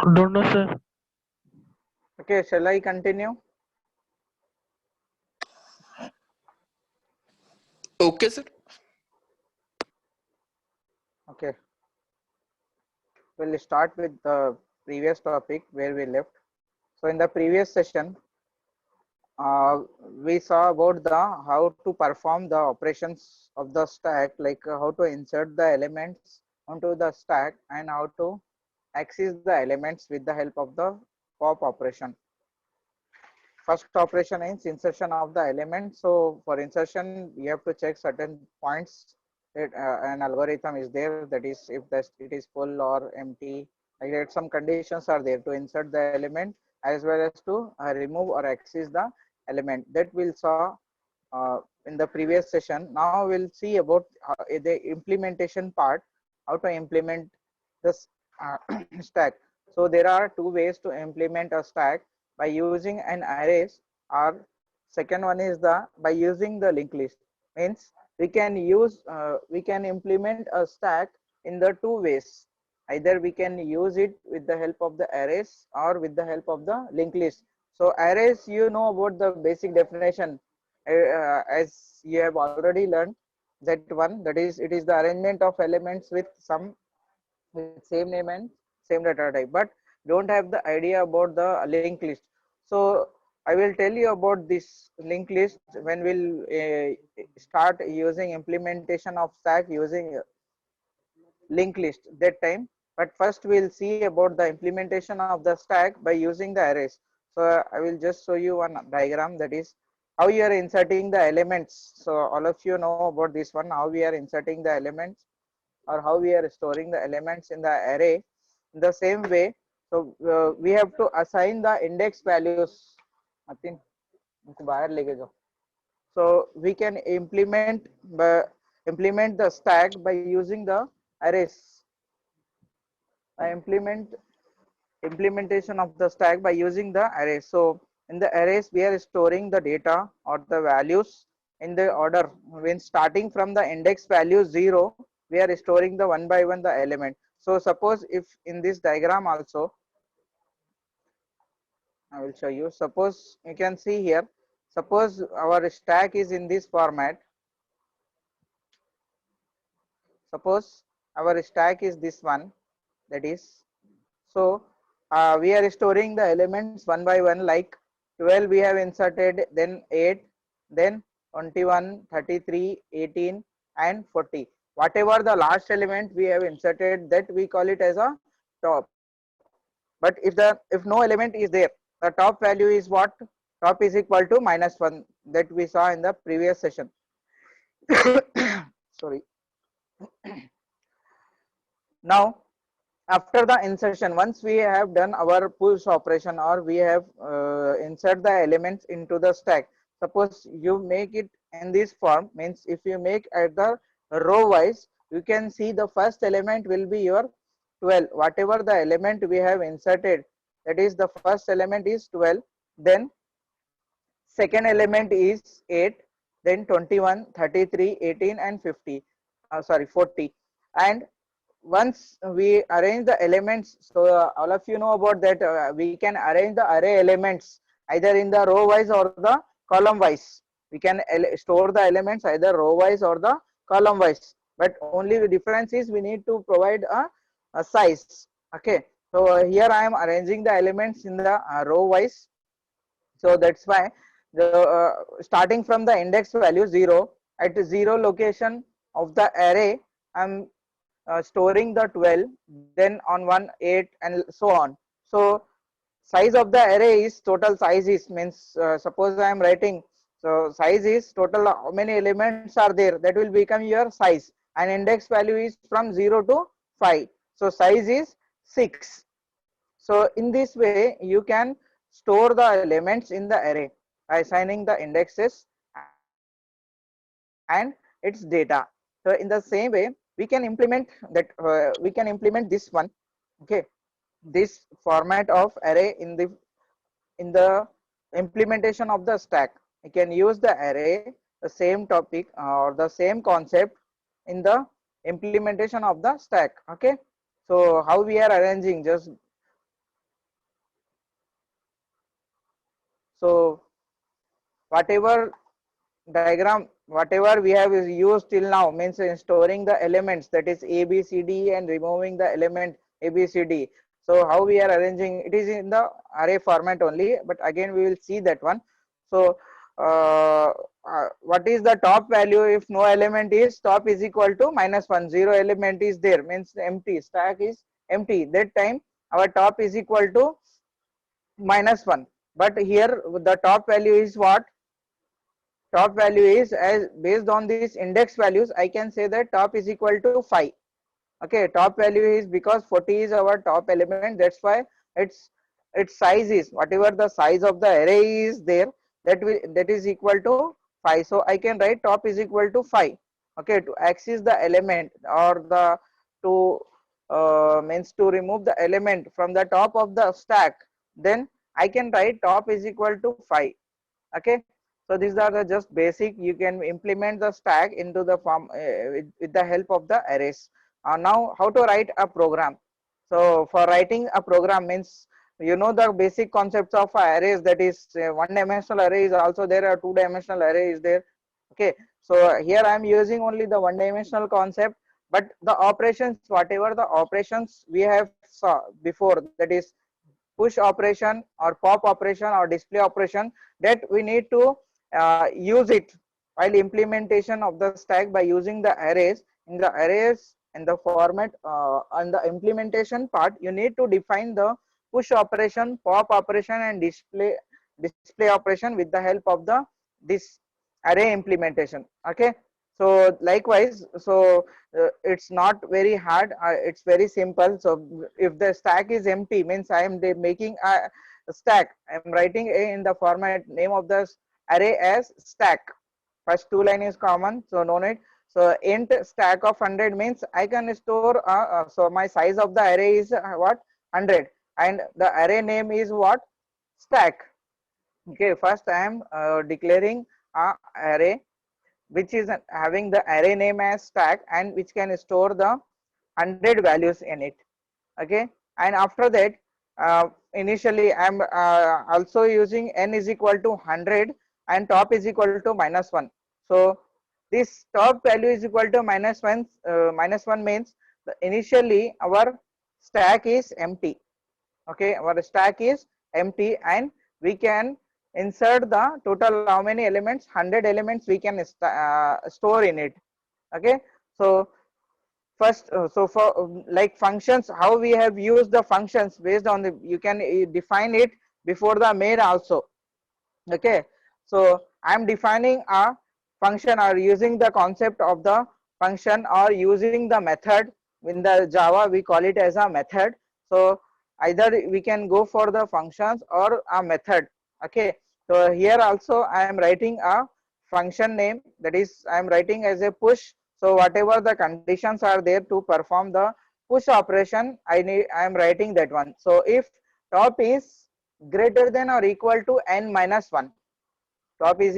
Don't know, sir. Okay, shall I continue? Okay, sir. Okay, we'll start with the previous topic where we left. So in the previous session, uh, we saw about the how to perform the operations of the stack, like how to insert the elements onto the stack and how to access the elements with the help of the pop operation. First operation is insertion of the element. So for insertion, you have to check certain points that an algorithm is there. That is, if it is full or empty, like that. Some conditions are there to insert the element as well as to remove or access the element. That we'll saw in the previous session. Now we'll see about the implementation part. How to implement this stack. So there are two ways to implement a stack: by using an arrays, or second one is the by using the linked list. Means we can implement a stack in the two ways. Either we can use it with the help of the arrays or with the help of the linked list. So arrays, you know about the basic definition, as you have already learned that one, that is, it is the arrangement of elements with same name and same data type, but don't have the idea about the linked list. So I will tell you about this linked list when we'll start using implementation of stack using linked list that time. But first we'll see about the implementation of the stack by using the arrays. So I will just show you one diagram, that is how you are inserting the elements. So all of you know about this one, how we are inserting the elements or how we are storing the elements in the array. In the same way, so we have to assign the index values. Atin, उनको बाहर लेके जाओ. So we can implement the stack by using the arrays. Implementation of the stack by using the array. So in the arrays, we are storing the data or the values in the order. When starting from the index value 0, we are storing the one by one the element. So suppose if in this diagram also, I will show you. Suppose you can see here, suppose our stack is in this format. Suppose our stack is this one, that is, so we are storing the elements one by one, like 12 we have inserted, then 8, then 21, 33, 18 and 40. Whatever the last element we have inserted, that we call it as a top. But if no element is there, the top value is what? Top is equal to -1, that we saw in the previous session. Sorry. Now after the insertion, once we have done our push operation or we have insert the elements into the stack, suppose you make it in this form, means if you make at the row wise, you can see the first element will be your 12, whatever the element we have inserted, that is the first element is 12, then second element is 8, then 21, 33, 18 and 50, sorry 40. And once we arrange the elements, so all of you know about that, we can arrange the array elements either in the row wise or the column wise. We can store the elements either row wise or the column wise, but only the difference is we need to provide a size. Okay, so here I am arranging the elements in the row wise. So that's why the starting from the index value 0, at 0 location of the array, I'm storing the 12, then on 1 8 and so on. So size of the array is total size is, means suppose I am writing, so size is total how many elements are there, that will become your size, and index value is from 0 to 5, so size is 6. So in this way you can store the elements in the array by assigning the indexes and its data. So in the same way we can implement that, we can implement this one. Okay, this format of array in the implementation of the stack. We can use the array, the same topic or the same concept in the implementation of the stack. Okay, so how we are arranging, just So whatever diagram, whatever we have is used till now, means in storing the elements, that is A, B, C, D, and removing the element A, B, C, D. So how we are arranging it is in the array format only, but again we will see that one. So what is the top value if no element is? Top is equal to -1. Zero element is there, means empty, stack is empty. That time our top is equal to -1. But here the top value is what? Top value is, as based on these index values, I can say that top is equal to 5. Okay, top value is because 40 is our top element, that's why its size is whatever the size of the array is there, that is equal to 5. So I can write top is equal to 5. Okay, to access the element, or the to means to remove the element from the top of the stack, then I can write top is equal to 5. Okay, so these are the just basic. You can implement the stack into the form with the help of the arrays. Now how to write a program? So for writing a program, means you know the basic concepts of arrays, that is one dimensional array is also there, a two dimensional array is there. Okay, so here I am using only the one dimensional concept, but the operations, whatever the operations we have saw before, that is push operation or pop operation or display operation, that we need to use it while implementation of the stack by using the arrays. In the arrays, in the format on the implementation part, you need to define the push operation, pop operation, and display operation with the help of the this array implementation. Okay, so likewise, so it's not very hard, it's very simple. So if the stack is empty, means I am making a stack, I am writing in the format name of the array as stack. First two line is common, so no need. So int stack of 100 means I can store so my size of the array is what? 100, and the array name is what? Stack. Okay, first I am declaring a array which is having the array name as stack, and which can store the 100 values in it. Okay, and after that initially I am also using n is equal to 100 and top is equal to -1. So this top value is equal to -1. -1 means initially our stack is empty. Okay, our stack is empty, and we can insert the total how many elements? 100 elements we can store in it. Okay, so first so for like functions, how we have used the functions based on the, you can define it before the main also. Okay, so I am defining a function or using the concept of the function or using the method. In the Java we call it as a method. So either we can go for the functions or a method. Okay, so here also I am writing a function name, that is I am writing as a push. So whatever the conditions are there to perform the push operation, I am writing that one. So if top is greater than or equal to n minus 1, top is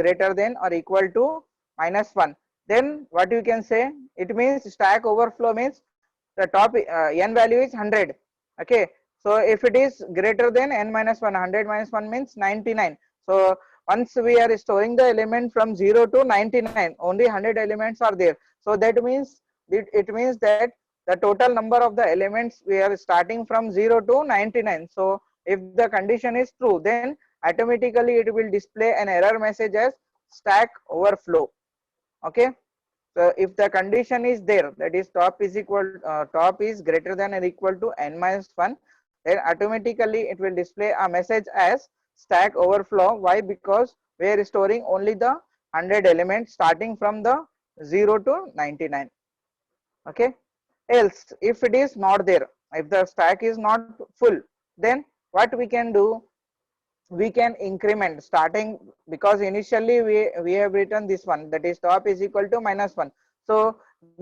greater than or equal to -1, then what you can say, it means stack overflow means the top n value is 100. Okay, so if it is greater than n minus 1, 100 minus 1 means 99. So once we are storing the element from 0 to 99, only 100 elements are there. So that means it means that the total number of the elements we are starting from 0 to 99. So if the condition is true, then automatically it will display an error message as stack overflow. Okay, so if the condition is there, that is top is greater than or equal to n minus 1, then automatically it will display a message as stack overflow. Why? Because we are storing only the 100 elements starting from the 0 to 99. Okay, else if it is not there, if the stack is not full, then what we can do, we can increment starting, because initially we have written this one, that is top is equal to -1. So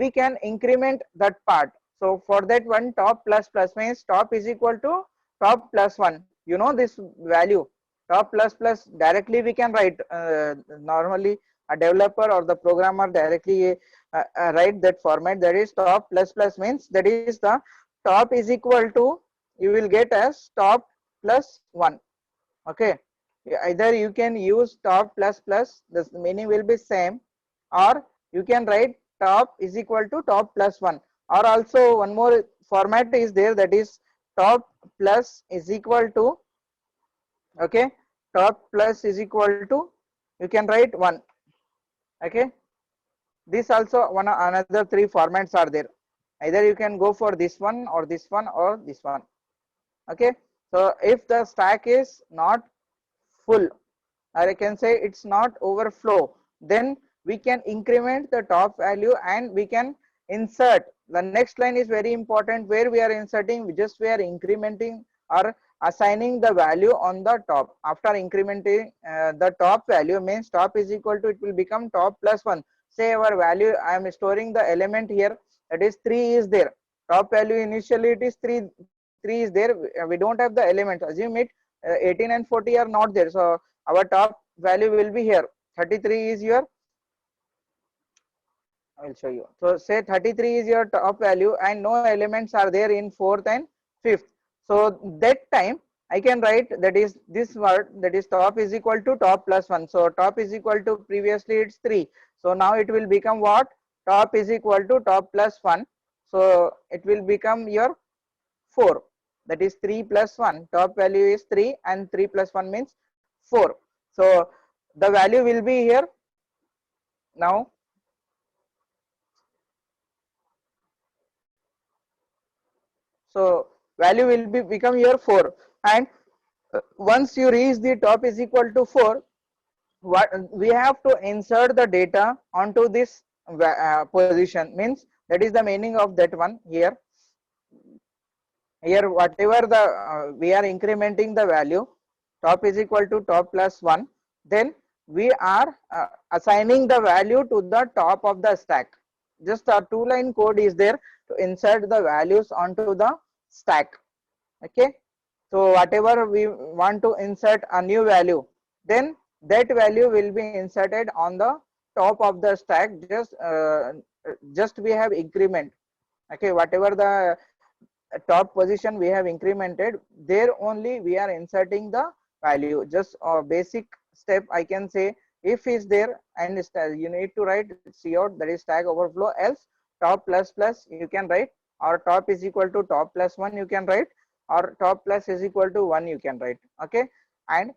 we can increment that part. So for that one, top plus plus means top is equal to top plus 1. You know this value, top plus plus, directly we can write. Normally a developer or the programmer directly write that format, that is top plus plus means that is the top is equal to, you will get as top plus 1. Okay, Either you can use top plus plus, the meaning will be same, or you can write top is equal to top plus 1, or also one more format is there, that is top plus is equal to, okay, top plus is equal to, you can write 1. Okay, this also one another three formats are there. Either you can go for this one or this one or this one. Okay, so if the stack is not full, or I can say it's not overflow, then we can increment the top value and we can insert. The next line is very important, where we are inserting, we are incrementing or assigning the value on the top. After incrementing the top value, means top is equal to, it will become top plus 1. Say our value, I am storing the element here, that is 3 is there. Top value initially it is 3 is there. We don't have the elements. Assume it 18 and 40 are not there. So our top value will be here. 33 is your, I will show you. So say 33 is your top value and no elements are there in 4th and 5th. So that time I can write, that is this word, that is top is equal to top plus 1. So top is equal to, previously it's 3. So now it will become what? Top is equal to top plus 1. So it will become your 4. That is 3 plus 1. Top value is 3 and 3 plus 1 means 4. So the value will be here now. So value will be become here 4, and once you reach the top is equal to 4, what we have to insert the data onto this position, means that is the meaning of that one here. Here whatever the we are incrementing the value, top is equal to top plus 1, then we are assigning the value to the top of the stack. Just a 2-line code is there to insert the values onto the stack. Okay, so whatever we want to insert a new value, then that value will be inserted on the top of the stack. Just we have increment. Okay, whatever the top position we have incremented, there only we are inserting the value. Just a basic step I can say, if is there and you need to write cout, that is stack overflow, else top plus plus you can write, or top is equal to top plus 1 you can write, or top plus is equal to 1 you can write. Okay, and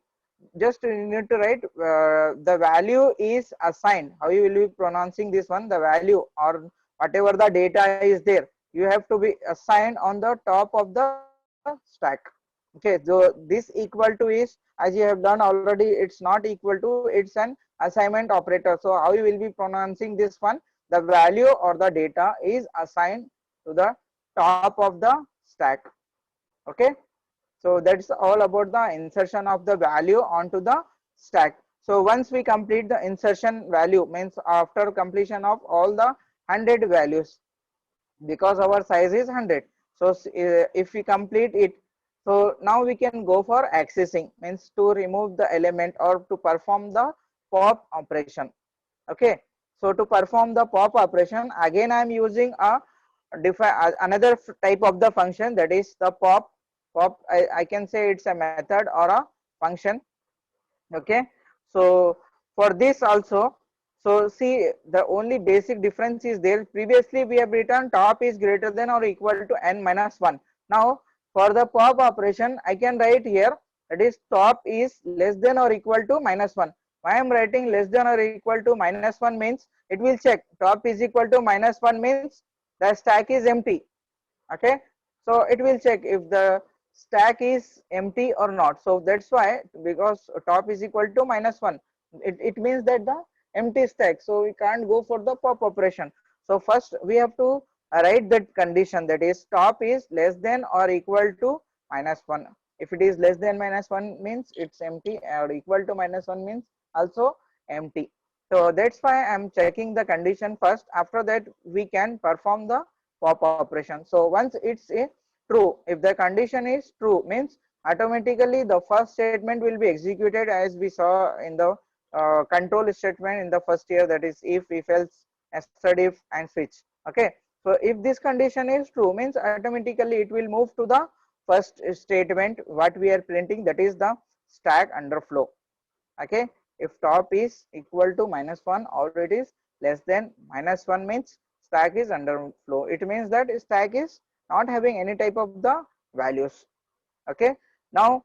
just you need to write the value is assigned. How you will be pronouncing this one? The value or whatever the data is there, you have to be assigned on the top of the stack. Okay, so this equal to is, as you have done already, it's not equal to, it's an assignment operator. So how you will be pronouncing this one? The value or the data is assigned to the top of the stack. Okay, so that's all about the insertion of the value onto the stack. So once we complete the insertion value, means after completion of all the 100 values, because our size is 100, so if we complete it, so now we can go for accessing, means to remove the element or to perform the pop operation. Okay, so to perform the pop operation, again I am using a another type of the function, that is the pop. I can say it's a method or a function. Okay, so for this also, so see, the only basic difference is there. Previously we have written top is greater than or equal to n minus 1. Now for the pop operation I can write here, that is top is less than or equal to minus 1. Why I am writing less than or equal to minus 1 means, it will check top is equal to minus 1 means the stack is empty. Okay, so it will check if the stack is empty or not. So that's why, because top is equal to minus 1, it means that the empty stack, so we can't go for the pop operation. So first we have to write that condition, that is top is less than or equal to minus 1. If it is less than minus 1 means it's empty, or equal to minus 1 means also empty. So that's why I'm checking the condition first. After that we can perform the pop operation. So once it's a true, if the condition is true, means automatically the first statement will be executed, as we saw in the control statement in the first year, that is if else, nested if and switch. Okay, so if this condition is true, means automatically it will move to the first statement what we are printing, that is the stack underflow. Okay, if top is equal to -1 or it is less than -1 means stack is underflow. It means that stack is not having any type of the values. Okay, now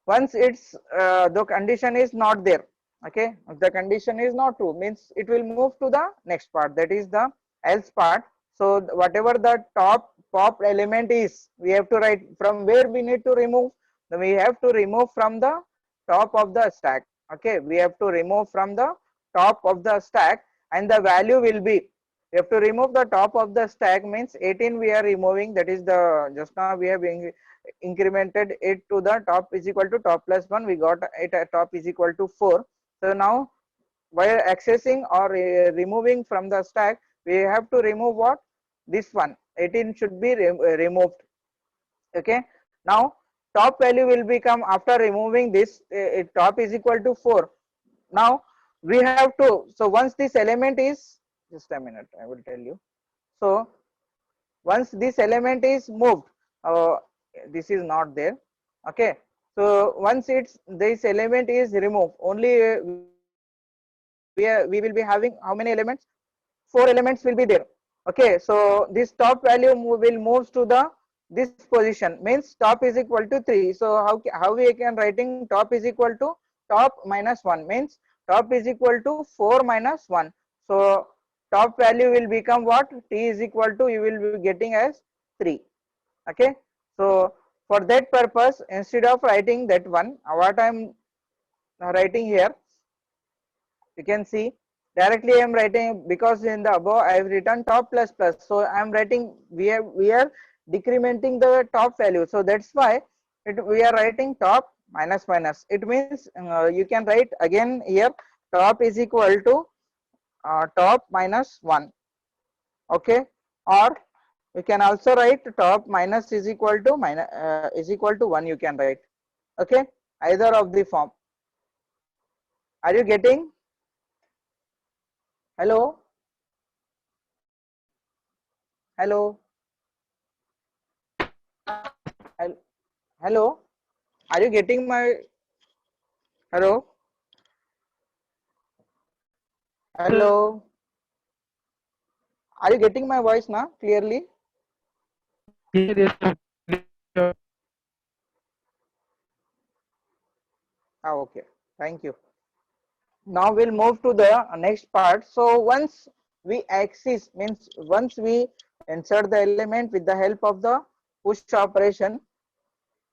once it's the condition is not there, okay, if the condition is not true means it will move to the next part, that is the else part. So whatever the top pop element is, we have to write from where we need to remove. We have to remove from the top of the stack. Okay, we have to remove from the top of the stack, and the value will be, we have to remove the top of the stack means 18 we are removing, that is the just now we have incremented it to the top is equal to top plus 1, we got it at top is equal to 4. So now while accessing or removing from the stack, we have to remove what, this one 18 should be removed. Okay, now top value will become, after removing this top is equal to 4. Now we have to, so once this element is, just a minute I will tell you. So once this element is moved, uh, this is not there. Okay, so once it's this element is removed, only we will be having how many elements, 4 elements will be there. Okay, so this top value will move to the this position means top is equal to 3. So how we can writing top is equal to top minus 1 means top is equal to 4 minus 1. So top value will become what, t is equal to, you will be getting as 3. Okay, so for that purpose, instead of writing that one, what I am writing here, you can see directly I am writing, because in the above I have written top plus plus, so I am writing, we are decrementing the top value, so that's why we are writing top minus minus. It means you can write again here top is equal to top minus 1. Okay, or you can also write top minus is equal to minus is equal to 1, you can write. Okay, either of the form. Are you getting? Hello, hello, hello, are you getting my, hello, hello, are you getting my voice now clearly? Yes, yes. Okay, thank you. Now we'll move to the next part. So once we access means once we insert the element with the help of the push operation,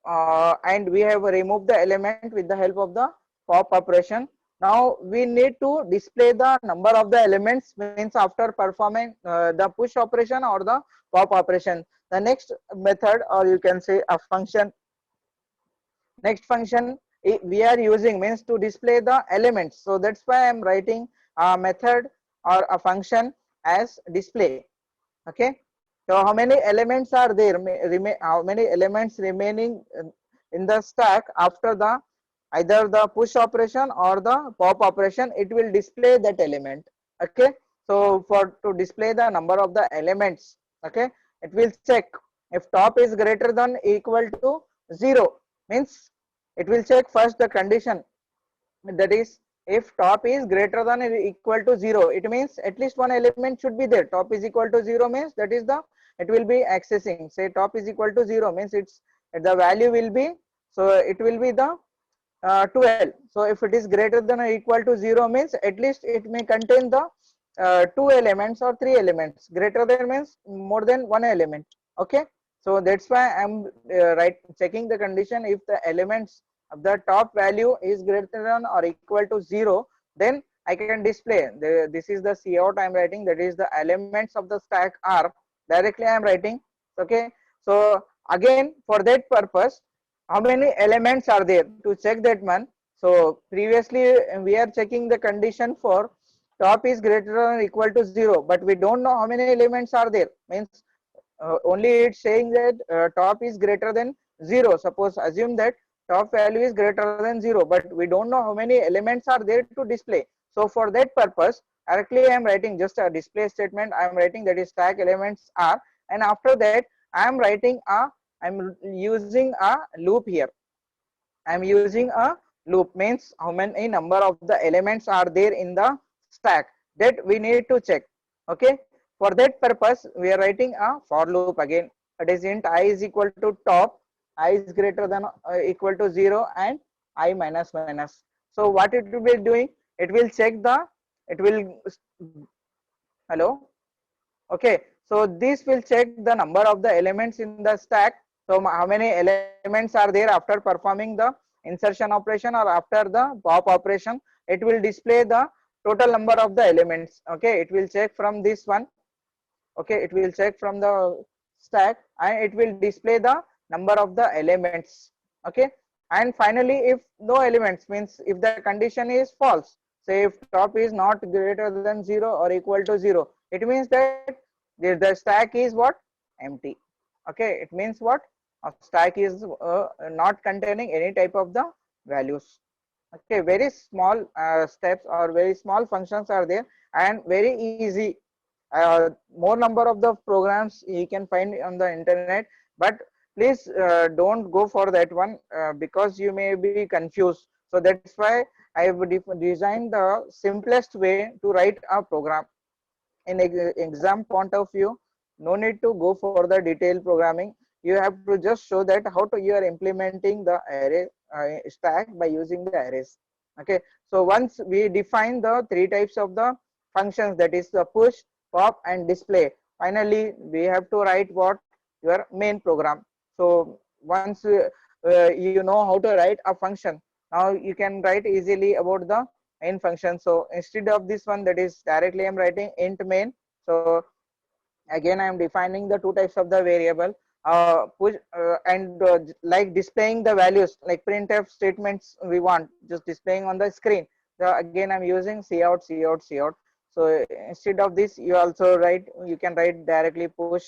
and we have removed the element with the help of the pop operation. Now we need to display the number of the elements means after performing the push operation or the pop operation. The next method, or you can say a function, next function we are using means to display the elements. So that's why I'm writing a method or a function as display. Okay, so how many elements are there, how many elements remaining in the stack after the either the push operation or the pop operation, it will display that element. Okay, so for to display the number of the elements, okay, it will check if top is greater than equal to 0 means it will check first the condition, that is if top is greater than or equal to 0, it means at least one element should be there. Top is equal to 0 means that is the, it will be accessing, say top is equal to 0 means it's the value will be, so it will be the 12. So if it is greater than or equal to 0 means at least it may contain the 2 elements or 3 elements. Greater than means more than one element. Okay, so that's why I'm right checking the condition. If the elements of the top value is greater than or equal to 0, then I can display this is the cout I'm writing, that is the elements of the stack are, directly I am writing. Okay, so again for that purpose, how many elements are there to check that one. So previously we are checking the condition for top is greater than or equal to 0, but we don't know how many elements are there, means only it's saying that top is greater than 0. Suppose assume that top value is greater than 0, but we don't know how many elements are there to display. So for that purpose, directly I am writing just a display statement. I am writing that is stack elements are, and after that I am writing a, I'm using a loop here. I'm using a loop, means how many number of the elements are there in the stack, that we need to check. Okay, for that purpose we are writing a for loop again. It is int I is equal to top, I is greater than equal to 0, and I minus minus. So what it will be doing, it will check the, it will, hello, okay, so this will check the number of the elements in the stack. So how many elements are there after performing the insertion operation or after the pop operation. It will display the total number of the elements. Okay, it will check from this one. Okay, it will check from the stack and it will display the number of the elements. Okay, and finally if no elements, means if the condition is false, say if top is not greater than 0 or equal to 0, it means that the stack is what, empty. Okay, it means what, a stack is not containing any type of the values. Okay, very small steps or very small functions are there and very easy. More number of the programs you can find on the internet, but please don't go for that one because you may be confused. So that's why I have designed the simplest way to write a program. In exam point of view, no need to go for the detailed programming. You have to just show that how to you are implementing the array stack by using the arrays. Okay, so once we define the three types of the functions, that is the push, pop and display, finally we have to write what, your main program. So once you know how to write a function, now you can write easily about the main function. So instead of this one, that is directly I'm writing int main. So again I am defining the two types of the variable, push and like displaying the values like printf statements we want just displaying on the screen. So again I'm using cout cout cout. So instead of this, you also write, you can write directly push,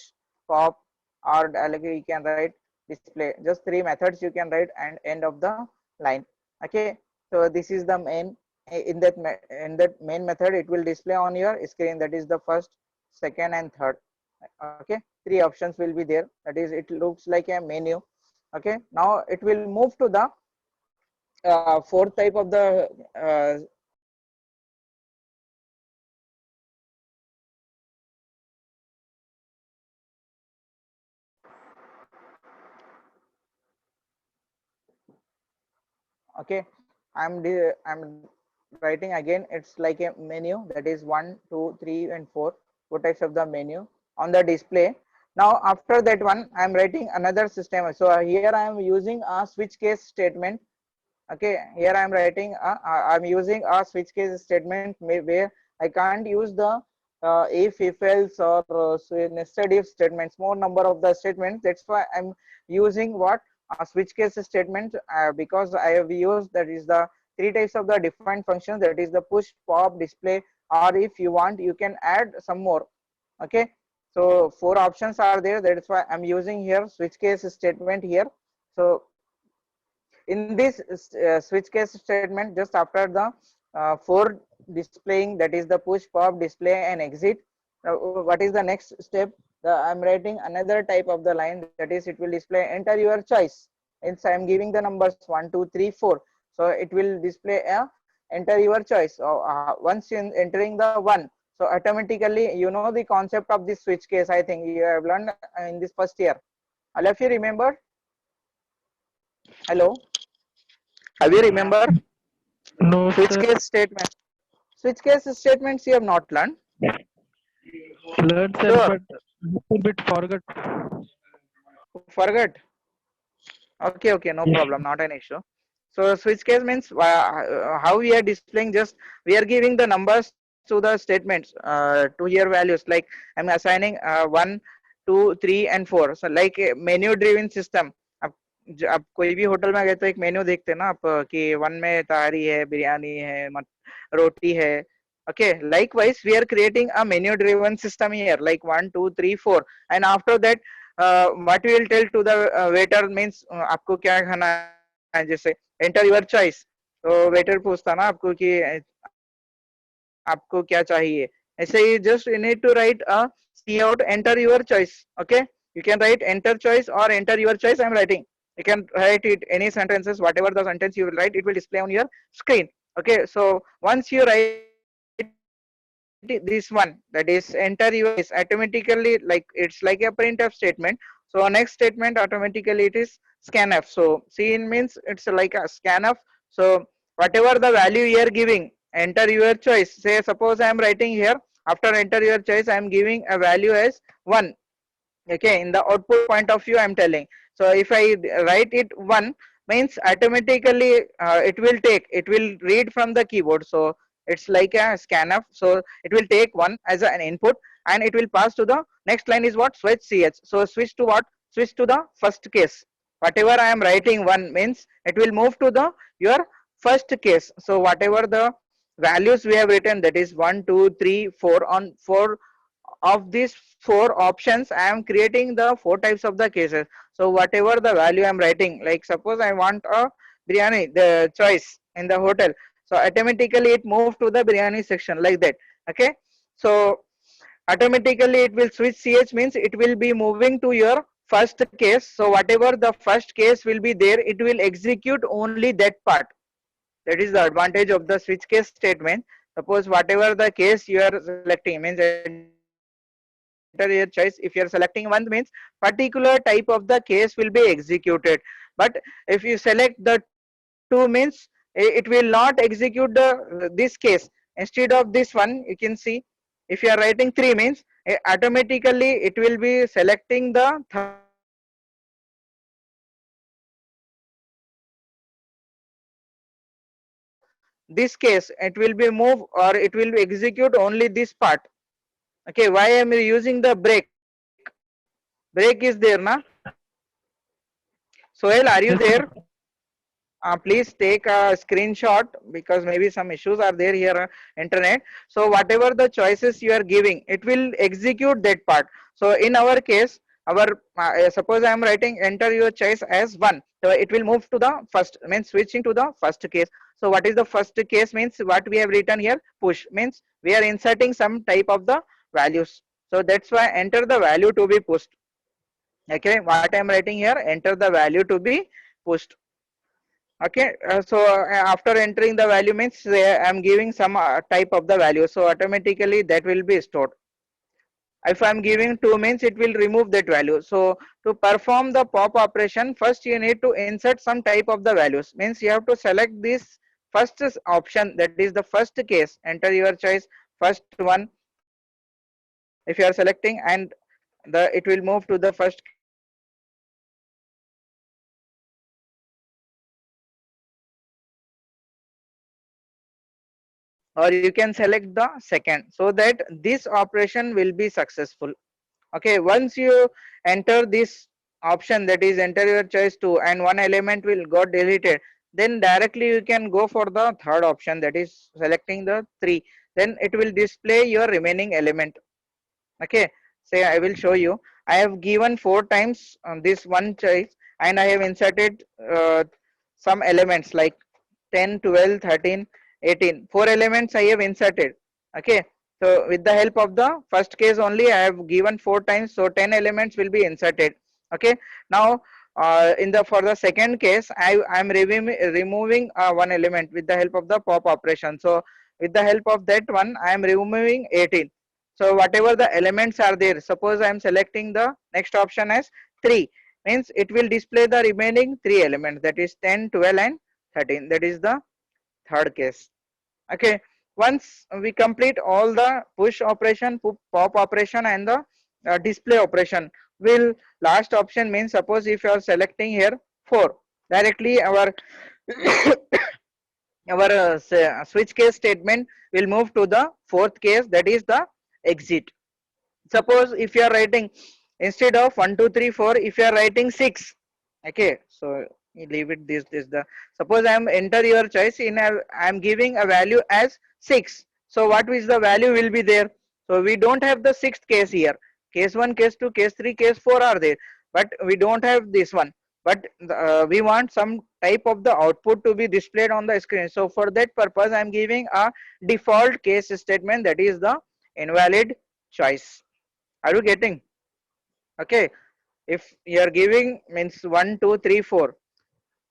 pop, or directly you can write display. Just three methods you can write and end of the line. Okay, so this is the main. In that main method, it will display on your screen, that is the first, second and third. Okay, three options will be there, that is it looks like a menu. Okay, now it will move to the fourth type of the okay, I'm writing again, it's like a menu, that is 1 2 3 and 4, four types of the menu on the display. Now after that one, I'm writing another system. So here I am using a switch case statement. Okay, here I am writing I'm using a switch case statement where I can't use the if else or nested if statements, more number of the statements. That's why I'm using what, a switch case statement, because I have used, that is the three types of the defined functions, that is the push, pop, display, or if you want you can add some more. Okay, so four options are there, that's why I'm using here switch case statement here. So in this switch case statement, just after the for displaying, that is the push, pop, display and exit, what is the next step, I'm writing another type of the line, that is it will display enter your choice. Hence I am giving the numbers 1 2 3 4. So it will display a enter your choice. So once in entering the one, so automatically you know the concept of this switch case. I think you have learned in this first year. All of you remember? Hello, have you remember No, switch sir. case statement? Switch case statements you have not learned. Learned, sir, Sure, but little bit forgot. forget. Okay, okay, no Yes. problem, not an issue. So switch case means how we are displaying, just we are giving the numbers to the statements to your values, like I'm assigning 1 2 3 and 4. So like a menu driven system. आप कोई भी hotel में गए तो एक menu देखते हैं ना आप कि वन में तारी है, बिरयानी है, रोटी है. Okay, likewise we are creating a menu driven system here, like 1 2 3 4, and after that what we will tell to the waiter means आपको क्या खाना है, जैसे enter your choice. तो वेटर पूछता ना आपको कि आपको क्या चाहिए, ऐसे ही just you need to write a see out enter your choice. Okay, you can write enter choice or enter your choice, I'm writing. You can write it any sentences, whatever the sentence you will write, it will display on your screen. Okay, so once you write this one, that is enter your choice, automatically, like it's like a printf statement. So next statement automatically it is scanf. So cin means it's like a scanf. So whatever the value you are giving, enter your choice. Say suppose I am writing here, after enter your choice I am giving a value as 1. Okay, in the output point of view I'm telling. So if I write it 1, means automatically it will read from the keyboard. So it's like a scanf. So it will take 1 as an input, and it will pass to the next line is what, switch ch. So switch to what, switch to the first case. Whatever I am writing 1 means it will move to the your first case. So whatever the values we have written, that is 1 2 3 4, on 4 of these 4 options I am creating the 4 types of the cases. So whatever the value I am writing, like suppose I want a biryani, the choice in the hotel, so automatically it move to the biryani section, like that. Okay, so automatically it will switch ch, means it will be moving to your first case. So whatever the first case will be there, it will execute only that part. That is the advantage of the switch case statement. Suppose whatever the case you are selecting, means enter your choice, if you are selecting 1 means particular type of the case will be executed. But if you select the 2 means it will not execute this case. Instead of this one, you can see, if you are writing 3 means automatically it will be selecting the third case. So whatever the case you are giving, it will execute only this case. It will be move, or it will execute only this part. Okay, why I am using the break? Break is there, na? Sohail, are you Yes, there? sir. Please take a screenshot, because maybe some issues are there here, internet. So whatever the choices you are giving, it will execute that part. So in our case, our suppose I am writing enter your choice as 1, so it will move to the first, means switching to the first case. So what is the first case? Means what we have written here, push, means we are inserting some type of the values. So that's why enter the value to be pushed. Okay, what I am writing here, enter the value to be pushed. Okay, so after entering the value means I'm giving some type of the value, so automatically that will be stored. If I'm giving 2 means it will remove that value. So to perform the pop operation, first you need to insert some type of the values, means you have to select this first option, that is the first case, enter your choice, first one. If you are selecting, and it will move to the first case. So whatever the value you are giving, it will execute only that part. Okay, so you can select the first, or you can select the second, so that this operation will be successful. Okay, once you enter this option, that is enter your choice 2, and one element will got deleted, then directly you can go for the third option, that is selecting the 3. Then it will display your remaining element. Okay, say I will show you. I have given 4 times on this one choice, and I have inserted some elements like 10 12 13 18, 4 elements I have inserted. Okay, so with the help of the first case only I have given 4 times, so 10 elements will be inserted. Okay, now in the for the second case I am removing one element with the help of the pop operation. So with the help of that one I am removing 18. So whatever the elements are there, suppose I am selecting the next option as 3, means it will display the remaining 3 elements, that is 10 12 and 13. That is the third case. Okay, once we complete all the push operation, pop operation, and the display operation, will last option means, suppose if you are selecting here 4, directly our our switch case statement will move to the fourth case, that is the exit. Suppose if you are writing, instead of 1 2 3 4, if you are writing 6. Okay, so you leave it this the, suppose I am enter your choice in a, I am giving a value as 6. So what is the value will be there? So we don't have the sixth case here. Case 1, case 2, case 3, case 4 are there, but we don't have this one. But we want some type of the output to be displayed on the screen. So for that purpose I am giving a default case statement, that is the invalid choice. Are you getting? Okay, If you are giving means 1, 2, 3, 4,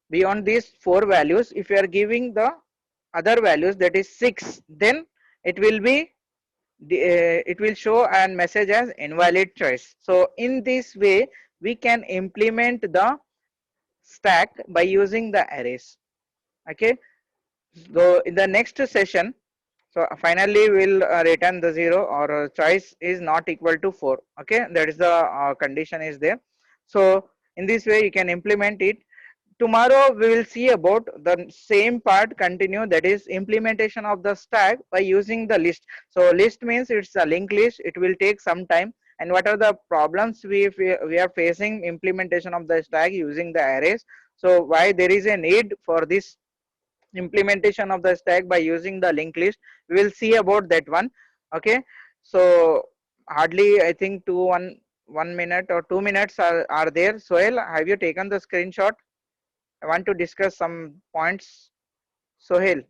beyond these 4 values, if you are giving the other values, that is 6, then it will be it will show and message as invalid choice. So in this way we can implement the stack by using the arrays. Okay, so in the next session, so finally we'll return the 0 or choice is not equal to 4. Okay, that is the condition is there. So in this way you can implement it. Tomorrow we will see about the same part continue, that is implementation of the stack by using the list. So list means it's a linked list, it will take some time. And what are the problems we are facing implementation of the stack using the arrays, so why there is a need for this implementation of the stack by using the linked list, we will see about that one. Okay, so hardly I think 1 minute or 2 minutes are there. Sohail, have you taken the screenshot? I want to discuss some points. Sohail,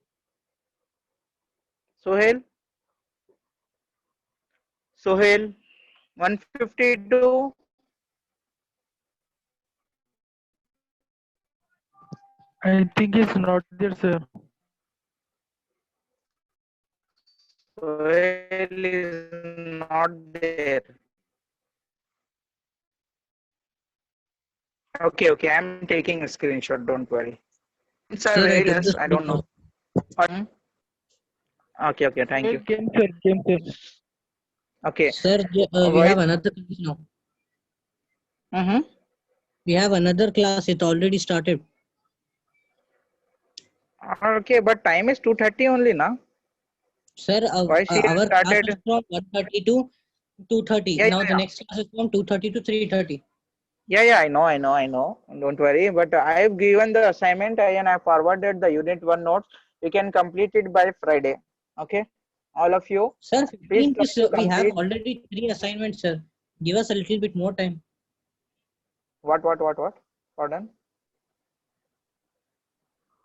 Sohail, Sohail, 152. I think it's not there, sir. Sohail is not there. Okay, I'm taking a screenshot. Don't worry. It's Sir, I very took the less. I don't know. screenshot. Pardon? Okay. Thank Sohail you. came, sir. Came, sir. Okay. Sir, we Why? have another class now. Mm-hmm. We have another class. It already started. Okay, but time is 2:30 only, na? Sir, Why she has our class is started? from 1:30 to 2:30. Yeah, Now the yeah, next class is from 2:30 to 3:30. yeah. I know. Don't worry. But I have given the assignment and I forwarded the unit 1 notes. You can complete it by Friday. Okay, all of you, Sir, please 15th try is, to we have complete. already 3 assignments, sir. Give us a little bit more time. What? Pardon?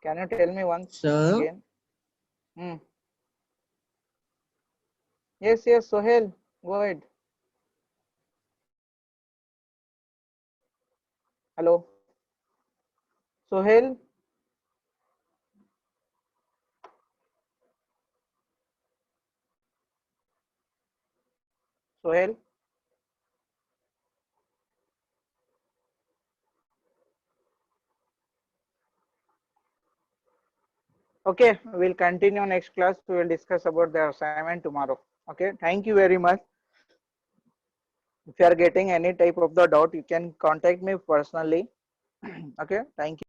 Can you tell me once Sir, again? Hmm. Yes, Sohail, go ahead. Hello, Sohail. Sohail. Okay, we'll continue next class. We will discuss about the assignment tomorrow. Okay, thank you very much. If you are getting any type of the doubt, you can contact me personally. Okay, thank you.